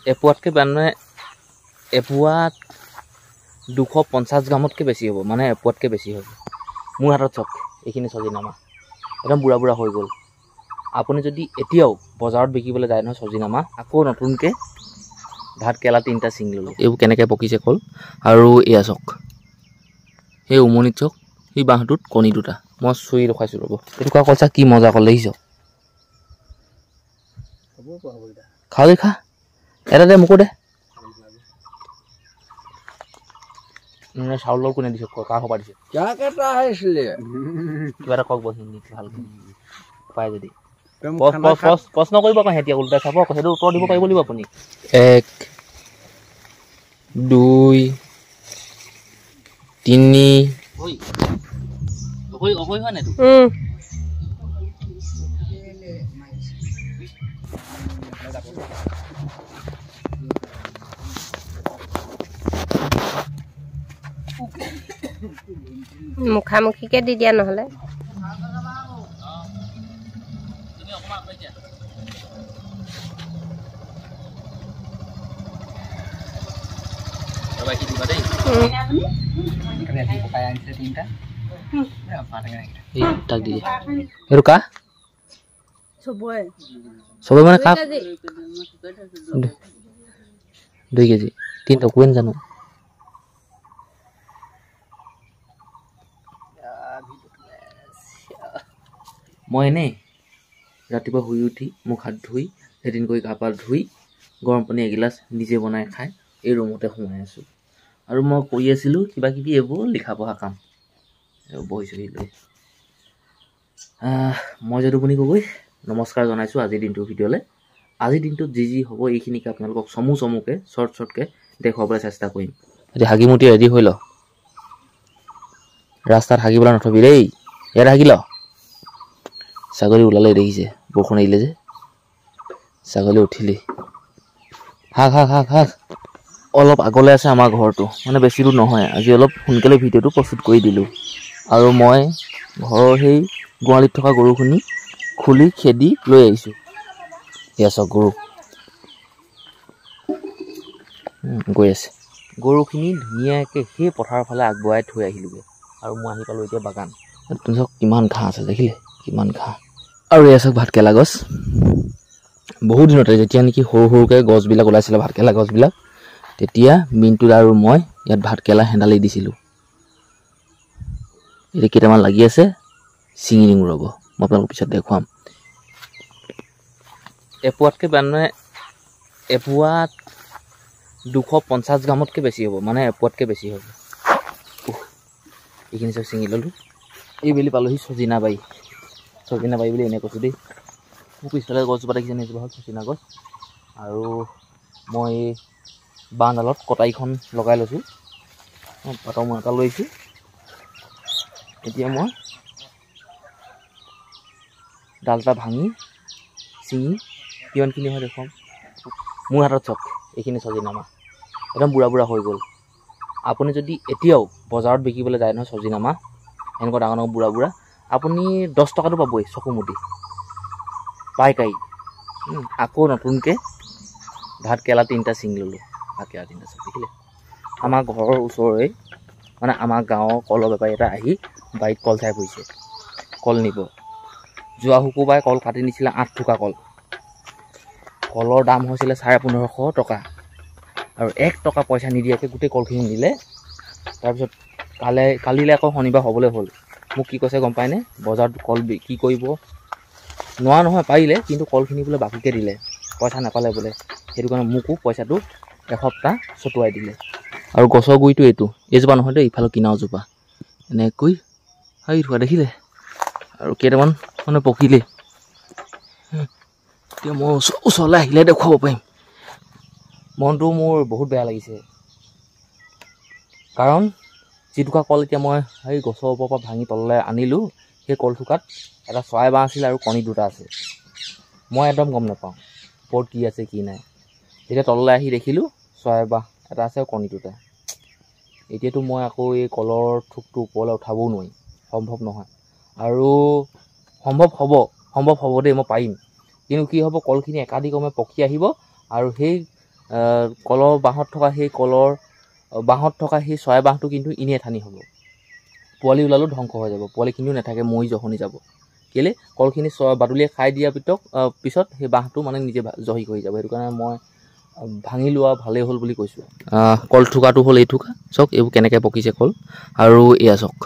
এপোৱাতকৈ মানে এপোৱাত 250 গ্ৰামতকৈ বেছি হ'ব, মানে এপোৱাতকৈ বেছি হ'ব। মোৰ হাতত চাওক এইখিনি চজিনামা একদম বুঢ়া বুঢ়া হৈ গ'ল। আপুনি যদি এতিয়াও বজাৰত বিকিবলৈ যায় নহয় চজিনামা, আকৌ নতুনকৈ ভাত কেৰেলা 3টা ছিঙি ল'লোঁ। এইবোৰ কেনেকৈ পকিছে কল। আৰু এয়া চাওক, সেই উমনিত চাওক, সেই বাঁহটোত কণী 2টা। মই চুই ৰখাইছোঁ ৰ'ব। এইটো কোৱা কলচা কি মজা কল দেখিছ। খাওঁ দে, খা এটা দে, মোকো দে। চাউল কোনে দিছে, কাৰ খবৰ দিছে? কিবা এটা কওক বহি ভালকৈ পায় যদি। প্ৰশ্ন কৰিব আকৌ সিহঁতি ওলোটাই চাব, সেইটো উত্তৰ দিব পাৰিব লাগিব আপুনি। 1 2 3 হয় নাই? মুখামুখিকে দি দিয়া নহ'লে। চবে মানে কাক 2 কেজি 3টা কোৱেন জানো। মই এনেই ৰাতিপুৱা শুই উঠি মুখ হাত ধুই লেট্ৰিন কৰি গা পা ধুই গৰম পানী এগিলাচ নিজে বনাই খাই এই ৰুমতে সোমাই আছোঁ। আৰু মই কৰি আছিলোঁ কিবা কিবি এইবোৰ লিখা পঢ়া কাম, বহি চহি লৈ। মই যদুমণি গগৈ নমস্কাৰ জনাইছোঁ আজিৰ দিনটোৰ ভিডিঅ'লৈ। আজিৰ দিনটোত যি যি হ'ব এইখিনিকে আপোনালোকক চমুকৈ শ্বৰ্টকৈ দেখুৱাবলৈ চেষ্টা কৰিম। এতিয়া হাগিমুটি ৰেডি হৈ ল, ৰাস্তাত হাগিবলৈ নথবি দেই, ইয়াত হাগি ল। ছাগলী ওলালে দেখিছে, বৰষুণ আহিলে যে ছাগলী উঠিলেই। হাগ হাগ হাগ হাগ। অলপ আগলৈ আছে আমাৰ ঘৰটো, মানে বেছি দূৰ নহয়। আজি অলপ সোনকালে ভিডিঅ'টো প্ৰস্তুত কৰি দিলোঁ। আৰু মই ঘৰৰ সেই গোৱালিত থকা গৰুখিনি খুলি খেদি লৈ আহিছোঁ। এয়া চাওক গৰু গৈ আছে। গৰুখিনি ধুনীয়াকৈ সেই পথাৰৰ ফালে আগবঢ়াই থৈ আহিলোগৈ। আৰু মই আহি পালোঁ এতিয়া বাগান। চাওক কিমান ঘাঁহ আছে দেখিলে, কিমান ঘাঁহ। আৰু এয়া চাওক ভাতকেৰেলা গছ। বহু দিনতে যেতিয়া নেকি সৰু সৰুকৈ গছবিলাক ওলাইছিলে ভাতকেৰেলা গছবিলাক, তেতিয়া মিণ্টুত আৰু মই ইয়াত ভাতকেৰেলা হেন্দালি দিছিলোঁ। এতিয়া কেইটামান লাগি আছে, ছিঙি দিম ৰ'ব, মই আপোনালোকক পিছত দেখুৱাম। এপোৱাতকৈ মানে এপোৱাত 250 গ্ৰামতকৈ বেছি হ'ব, মানে এপোৱাতকৈ বেছি হ'ব। এইখিনি চব ছিঙি ল'লোঁ। এইবেলি পালোহি চজিনা বাৰী বুলি এনে কৈছোঁ দেই। মোৰ পিছফালে গছজোপা দেখিছে সেইজোপা হ'ল চজিনা গছ। আৰু মই এই বাঁহডালত কটাৰীখন লগাই লৈছোঁ, পাতৰ মূৰ এটা লৈছোঁ। এতিয়া মই ডাল এটা ভাঙি ছিঙি কিমানখিনি হয় দেখুৱাম। মোৰ হাতত চাওক এইখিনি চজিনামা একদম বুঢ়া বুঢ়া হৈ গ'ল। আপুনি যদি এতিয়াও বজাৰত বিকিবলৈ যায় নহয় চজিনামা, এনেকুৱা ডাঙৰ ডাঙৰ বুঢ়া বুঢ়া, আপুনি 10 টকাটো পাবই চকু মুদি পাইকাৰী। আকৌ নতুনকৈ ভাত কেৰেলা 3টা ছিঙি ল'লোঁ। ভাত কেৰেলা 3টা দেখিলে, আমাৰ ঘৰৰ ওচৰৰে মানে আমাৰ গাঁৱৰ কলৰ বেপাৰী এটা আহি বাৰীত কল চাই ফুৰিছে, কল নিব। যোৱা শুকুৰবাৰে কল কাটি নিছিলে 8 থোকা কল। কলৰ দাম হৈছিলে 1550 টকা। আৰু 1 টকা পইচা নিদিয়াকৈ গোটেই কলখিনি নিলে। তাৰপিছত কালিলৈ আকৌ শনিবাৰ হ'বলৈ হ'ল। মোক কি কৈছে গম পায়নে, বজাৰত কল বিক্ৰী কৰিব নোৱাৰা নহয়, পাৰিলে, কিন্তু কলখিনি বোলে বাকীকৈ দিলে, পইচা নাপালে বোলে। সেইটো কাৰণে মোকো পইচাটো এসপ্তাহ চটুৱাই দিলে। আৰু গছৰ গুৰিটো এইজোপা নহয় দেই, ইফালৰ কিনাৰজোপা এনেকৈ হাৰি থোৱা দেখিলে। আৰু কেইটামান মানে পকিলেই। এতিয়া মই ওচৰলৈ আহিলে দেখুৱাব পাৰিম। মনটো মোৰ বহুত বেয়া লাগিছে, কাৰণ যিটুকা কল এতিয়া মই সেই গছৰ ওপৰৰ পৰা ভাঙি তললৈ আনিলোঁ, সেই কলথোকাত এটা চৰাই বাঁহ আছিল আৰু কণী 2টা আছে। মই একদম গম নাপাওঁ ওপৰত কি আছে কি নাই। এতিয়া তললৈ আহি দেখিলোঁ চৰাই বাঁহ এটা আছে আৰু কণী 2টা। এতিয়াতো মই আকৌ এই কলৰ থোকটো ওপৰলৈ উঠাবও নোৱাৰিম, সম্ভৱ নহয়। আৰু সম্ভৱ হ'ব দেই, মই পাৰিম। কিন্তু কি হ'ব, কলখিনি একাদিক্ৰমে পকি আহিব আৰু সেই কলৰ বাঁহত থকা সেই বাঁহত থকা সেই চৰাই বাঁহটো কিন্তু এনেই এঠানি হ'ব। পোৱালি ওলালেও ধ্বংস হৈ যাব, পোৱালিখিনিও নাথাকে, মৰি জহনি যাব। কেলৈ কলখিনি বাদুলিয়ে খাই দিয়াৰ পিছত সেই বাঁহটো মানে নিজে জহি কৰি যাব। সেইটো কাৰণে মই ভাঙি লোৱা ভালেই হ'ল বুলি কৈছোঁ। কল থোকাটো হ'ল এই থোকা, চাওক এইবোৰ কেনেকৈ পকিছে কল। আৰু এয়া চাওক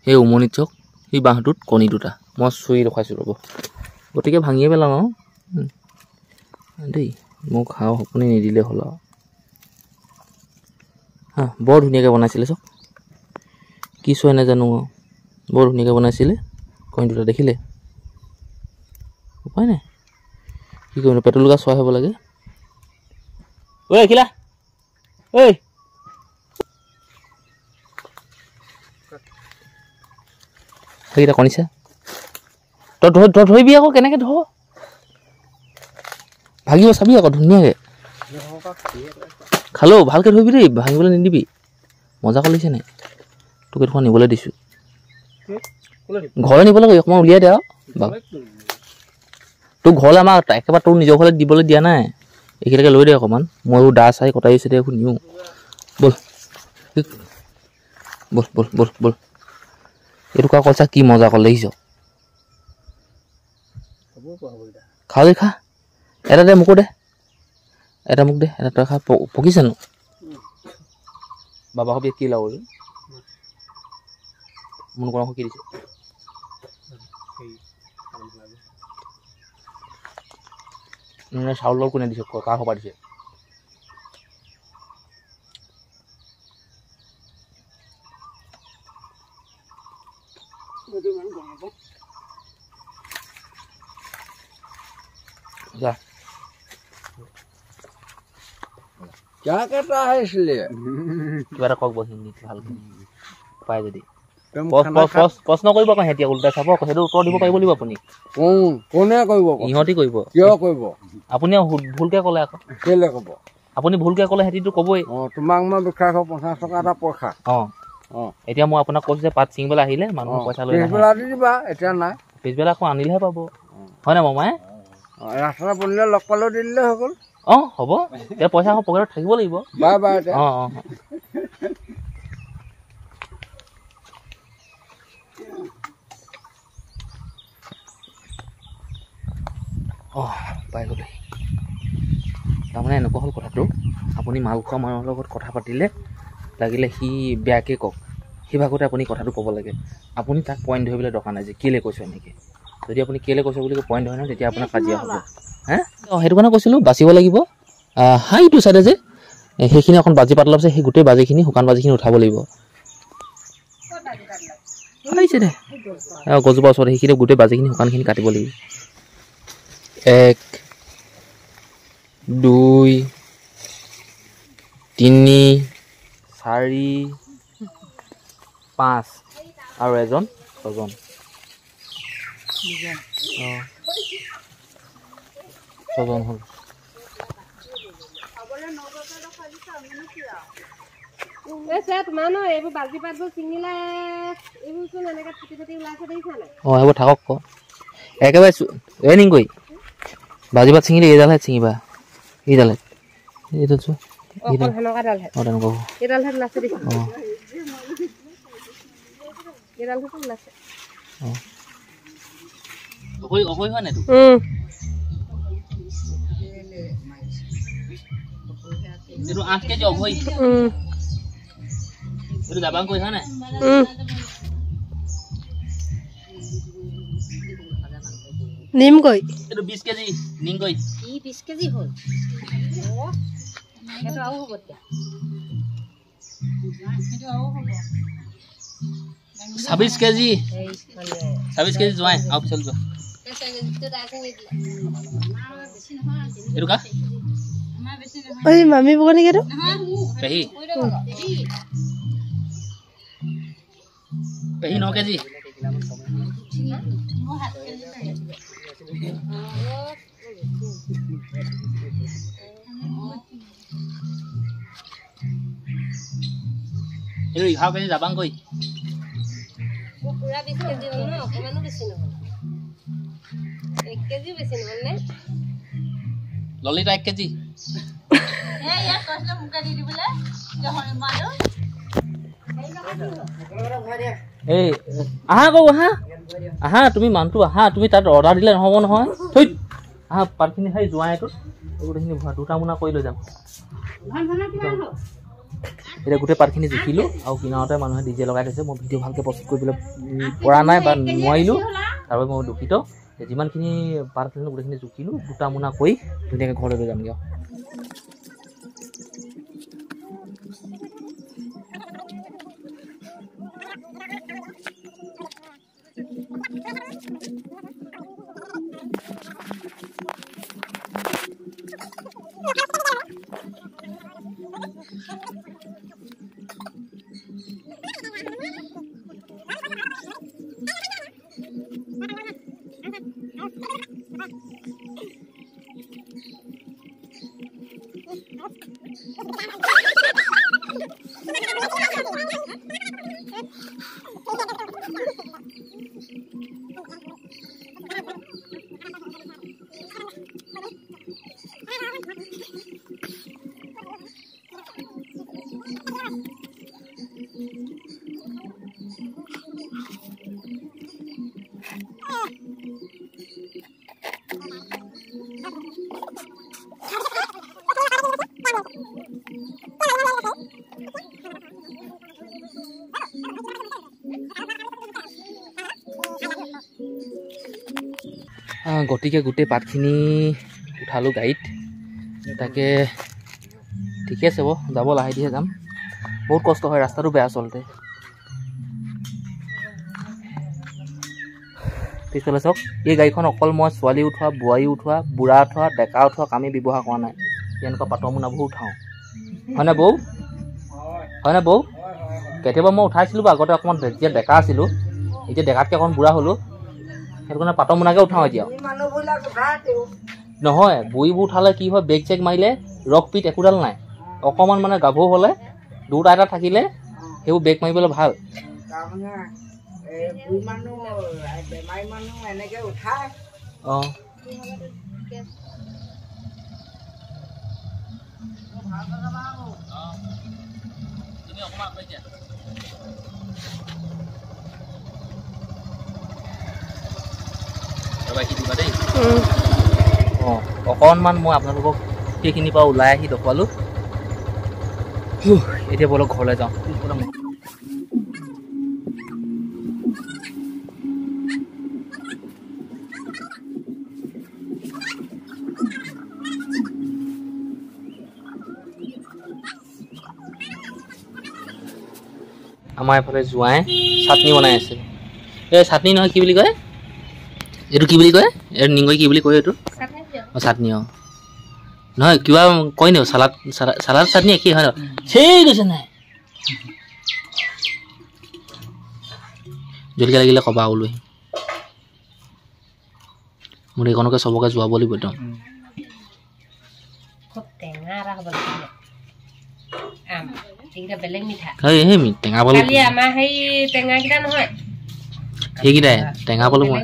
সেই উমনিত চাওক সেই বাঁহটোত কণী দুটা মই চুই ৰখাইছোঁ ৰ'ব। গতিকে ভাঙিয়ে পেলাওঁ আৰু দেই, মোক খাওঁ আপুনি নিদিলে হ'ল আৰু। বৰ ধুনীয়াকৈ বনাইছিলে চাওক, কি চৰাই নাজানো আৰু বৰ ধুনীয়াকৈ বনাইছিলে। কণী দুটা দেখিলে, উপায় নাই কি কৰিম, পেটৰ লগা চৰাই হ'ব লাগে। ঐ খিলা ঐ সেইকেইটা কণীছা তই ধৰিবি আকৌ, কেনেকৈ ধৰ ভাগিব চাবি আকৌ ধুনীয়াকৈ। খালো ভালকৈ ধৰিবি দেই, ভাঙিবলৈ নিদিবি। মজা কৰিছে নাই তোক এইডোখৰ নিবলৈ দিছোঁ, ঘৰলৈ নিব লাগে অকণমান উলিয়াই দে আৰু। তোক ঘৰলৈ আমাৰ একেবাৰে তোৰ নিজৰ ঘৰলৈ দিবলৈ দিয়া নাই, এইখিনিকে লৈ দে অকণমান। ময়ো দা চাই কটাই আছে দেখোন নিওঁ। ব'ল ব'ল ব'ল ব'ল ব'ল, এইটো কা কৈছা কি মজা কল দেখিছ। খাওঁ দেই খা, এটা দে মোকো দে, এটা মোক দে, এটা তই খা। পকিছেনো বাবা সবিয়ে কি লাও মোৰ কৰা কি দিছে। চাউলৰ কোনে দিছে, কাৰ সপা দিছে। যা কিবা এটা কওক হিন্দী ভালকৈ পাই যদি। প্ৰশ্ন কৰিব আকৌ সিহঁতি ওলোটাই চাব, সেইটো উত্তৰ দিব পাৰিব লাগিব আপুনি। কোনে কৰিব? ইহঁতি কৰিব। কিয় কৰিব? আপুনি ভুলকে ক'লে আকৌ। কেলে ক'ব? আপুনি ভুলকে ক'লে সিহঁতিটো ক'বই। তোমাক মই 250 টকা এটা পইচা। এতিয়া মই আপোনাক কৈছোঁ যে পাত ছিঙিবলৈ আহিলে মানুহৰ পইচা লৈ পিছবেলা দি দিবা, এতিয়া নাই। পিছবেলা আকৌ আনিলেহে পাব, হয় নাই মামাই? ৰাস্তা বনিলে লগ পালেও দি দিলে হৈ গ'ল। হ'ব এতিয়া পইচা আকৌ পকেটত থাকিব লাগিব। Bye bye. পাই গ'লো। তাৰমানে এনেকুৱা হ'ল কথাটো, আপুনি মাল খোৱা মানুহৰ লগত কথা পাতিলে লাগিলে সি বেয়াকৈ কওক, সেই ভাগতে আপুনি কথাটো ক'ব লাগে। আপুনি তাক পইণ্ট ধৰিবলৈ দৰকাৰ নাই যে কেলৈ কৈছোঁ এনেকৈ। যদি আপুনি কেলৈ কৈছে বুলি পইণ্ট ধৰে নহয়, তেতিয়া আপোনাৰ কাজিয়া হ'ব। সেইটো কাৰণে কৈছিলোঁ বাচিব লাগিব। হাইটো চাইডে যে সেইখিনি অকণ বাজি পাতল আছে, সেই গোটেই বাজিখিনি শুকান বাজিখিনি উঠাব লাগিব। আহিছে দে গছজোপাৰ ওচৰত সেইখিনি গোটেই বাজিখিনি শুকানখিনি কাটিব লাগিব। 1 2 3 4 5 আৰু এজন 6জন। 6জন হ'ল। সেইবোৰ থাকক ক একেবাৰে এনিং কৰি বাজি পাত ছিঙিলে এইডালহে ছিঙিবা, এইডালহে এইডাল চোৱা এইটো 8 কেজি অভয় এইটো জাবাং কৈছা নাই নিম কই এইটো 20 কেজি নিম কই ই 20 কেজি হল এটো আও হ'ব তে এটো আও হ'ব 26 কেজি 26 কেজি জোৱাই আও পিছল জো এইটো কা ওই মামি বগনি কেটো পেহি 9 কেজি এইটো 11 কেজি জাবাং কই পুরা 20 কেজি হল না অকমানো বেশি নহল 1 কেজি বেশি নহল নে ললিতা 1 কেজি এই আহা কও আহা আহা তুমি মানটো আহা তুমি তাত অৰ্ডাৰ দিলে নহব নহয় থৈ আহা পাৰখিনি খাই যোৱা এইটো গোটেইখিনি ভৰা দুটা মোনা কৰি লৈ যাম এতিয়া গোটেই পাৰখিনি জুখিলোঁ আৰু কিনাৰতে মানুহে ডিজে লগাই থৈছে মই ভিডিঅ' ভালকৈ প্ৰস্তুত কৰিবলৈ পৰা নাই বা নোৱাৰিলোঁ তাৰবাবে মই দুখিত যিমানখিনি পাৰখিনি গোটেইখিনি জুখিলোঁ দুটা মোনা কৰি ধুনীয়াকৈ ঘৰলৈ লৈ যামগৈ গতিকে গোটেই পাতখিনি উঠালোঁ গাড়ীত তাকে ঠিকে আছে যাব লাহে দিহে যাম বহুত কষ্ট হয় ৰাস্তাটো বেয়া আচলতে পিছফালে চাওক এই গাড়ীখন অকল মই ছোৱালী উঠোৱা বোৱাৰী উঠোৱা বুঢ়া উঠোৱা ডেকা উঠোৱা কামেই ব্যৱহাৰ কৰা নাই এনেকুৱা পাতৰ মোনাবোৰ উঠাওঁ হয়নে বৌ কেতিয়াবা মই উঠাইছিলোঁ বা আগতে অকণমান যেতিয়া ডেকা আছিলোঁ এতিয়া ডেকাতকৈ অকণ বুঢ়া হ'লোঁ সেইটো কাৰণে পাতৰ মোনাকে উঠাওঁ এতিয়া নহয় বুঢ়ীবোৰ উঠালে কি হয় বেগ চেগ মাৰিলে ৰস পিত একোডাল নাই অকণমান মানে গাভৰু হ'লে দুটা এটা থাকিলে সেইবোৰ বেগ মাৰিবলৈ ভাল অঁ অঁ অকণমান মই আপোনালোকক সেইখিনিৰ পৰা ওলাই আহি দেখুৱালোঁ এতিয়া বলক ঘৰলৈ যাওঁ আমাৰ এইফালে জোঁৱাই চাটনি বনাই আছে এই চাটনি নহয় কি বুলি কয় এইটো কি বুলি কয় এইটো নিংগৈ কি বুলি কয় এইটো অঁ চাটনি অঁ নহয় কিবা কয় নি চালাড চাটনি একেই হয় ন সেই গৈছে নাই জলকীয়া লাগিলে ক'বা ওলৈ মোৰ এইখনকে চবকে যোৱাব লাগিব একদম টেঙা পালো সেইকেইটাই টেঙা পালো মই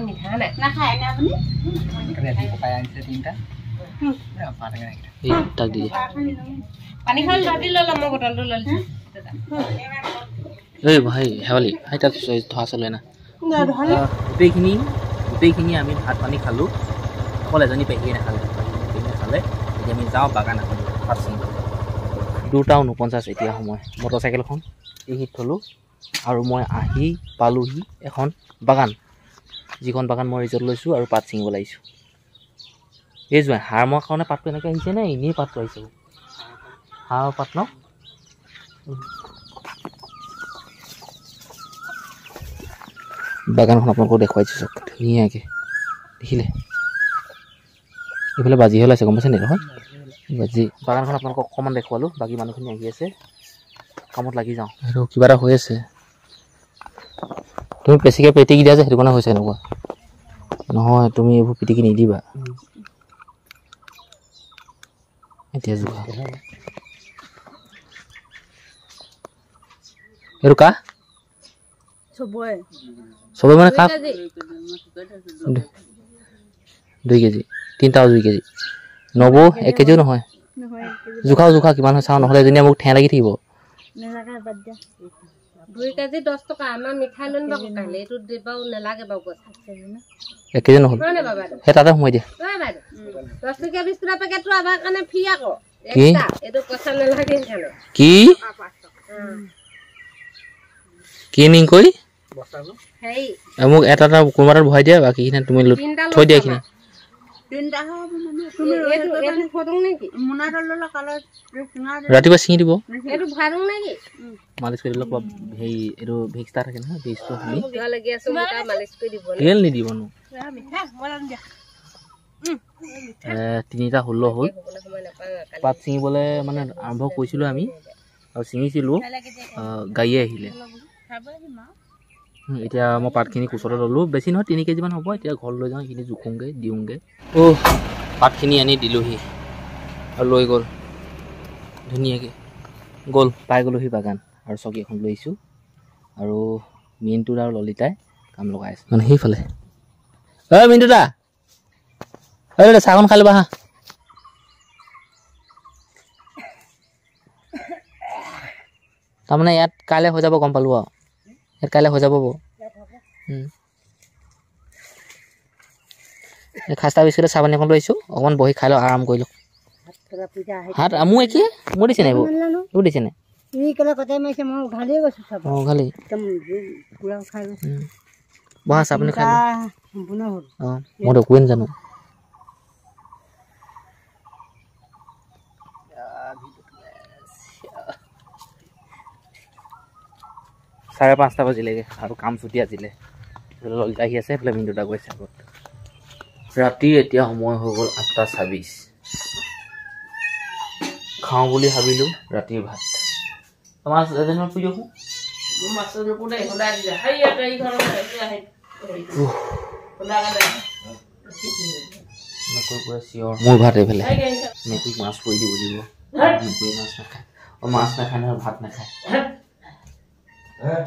তাক দি এই ভাই শেৱালি ভাই তাত ধোৱা চলে না গোটেইখিনি আমি ভাত পানী খালোঁ অকল এজনী পেহীয়ে নাখালে খালে এতিয়া আমি যাওঁ বাগান এখন ভাত চিঙি 2:49 এতিয়া সময় মটৰচাইকেলখন এইখিনিত থলোঁ আৰু মই আহি পালোহি এখন বাগান যিখন বাগান মই ৰিজৰ্ট লৈছোঁ আৰু পাত ছিঙিব লাগিছোঁ এই যোৱা সাৰ মৰা কাৰণে পাতটো এনেকৈ আহিছে নে এনেই পাতটো আহিছে সাৰৰ পাত ন বাগানখন আপোনালোকক দেখুৱাইছোঁ চাওক ধুনীয়াকৈ দেখিলে এইফালে বাজি ওলাইছে গম পাইছে নি নহয় বাজি বাগানখন আপোনালোকক অকণমান দেখুৱালোঁ বাকী মানুহখিনি আহি আছে কামত লাগি যাওঁ সেইটো কিবা এটা হৈ আছে তুমি বেছিকৈ পিটিকি দিয়া যে সেইটো কাৰণে হৈছে এনেকুৱা নহয় তুমি এইবোৰ পিটিকি নিদিবা এতিয়া যোৱা এইটো কা চবৰে মানে কা 2 কেজি 3টাও 2 কেজি নবৌ 1 কেজিও নহয় জোখাও কিমান হয় চাওঁ নহ'লে এজনীয়ে মোক ঠেঁ লাগি থাকিব 2 কেজি 10 টকা আমাৰ মিঠাই লৈ নিবা কাইলে এইটো দিবাও নালাগে বাৰু গছ 1 কেজি নহ'ল হয় নে বাবা হে তাতে সোমাই দিয়া হয় বাইদেউ 10 টকীয়া বিস্কুটৰ পেকেটটো আমাৰ কাৰণে ফ্ৰী আকৌ কি এইটো পইচা নালাগে সেইকাৰণে কি নিং কৈ হেই মোক এটা কোনোবা এটা ভৰাই দিয়া বাকীখিনি তুমি থৈ দিয়া এইখিনি ৰাতিপুৱা ছিঙি দিব মালিচ কৰি দিলে সেই এইটো ভিক্সটা থাকে নহয় ভিক্সটো সানি তেল নিদিবনো 3টা 16 হ'ল পাত ছিঙিবলৈ মানে আৰম্ভ কৰিছিলোঁ আমি আৰু ছিঙিছিলোঁ গাড়ীয়ে আহিলে এতিয়া মই পাতখিনি কোচতে ল'লোঁ বেছি নহয় 3 কেজিমান হ'ব এতিয়া ঘৰ লৈ যাওঁ এইখিনি জোখোংগৈ দিওঁগৈ পাতখিনি আনি দিলোঁহি আৰু লৈ গ'ল ধুনীয়াকৈ গ'ল পাই গ'লোহি বাগান আৰু চকী এখন লৈ আহিছোঁ আৰু মিণ্টুৰ আৰু ললিতাই কাম লগাই আছে মানে সেইফালে মিণ্টু দা চাহখন খাই ল'বা হা তাৰমানে ইয়াত কাইলৈ হৈ যাব গম পালোঁ আৰু ইয়াত কাইলৈ হৈ যাব খাস্তা বিস্কুটে চাহ পানী এখন লৈ আহিছোঁ অকণমান বহি খাই লওঁ আৰাম কৰি লওঁ হাত মোৰ একেই মোৰ দিছে নাই এইবোৰ দিছে নাই বহা চাহ পানী খাই অঁ মই একোৱে নাজানো 5:30 বাজিলেগৈ আৰু কাম ছুটি আজিলে ললিতা আহি আছে এইফালে মিণ্টুদা গৈছে আগত ৰাতিৰ এতিয়া সময় হৈ গ'ল 8:26 খাওঁ বুলি ভাবিলোঁ ৰাতিৰ ভাত মাছ এজনীমান পুৰি দেখোঁ মোৰ ভাত এইফালে মেকুৰীক মাছ পুৰি দিব লাগিব মেকুৰী মাছ নাখায় মাছ নাখায় নহয় ভাত নাখায় Huh?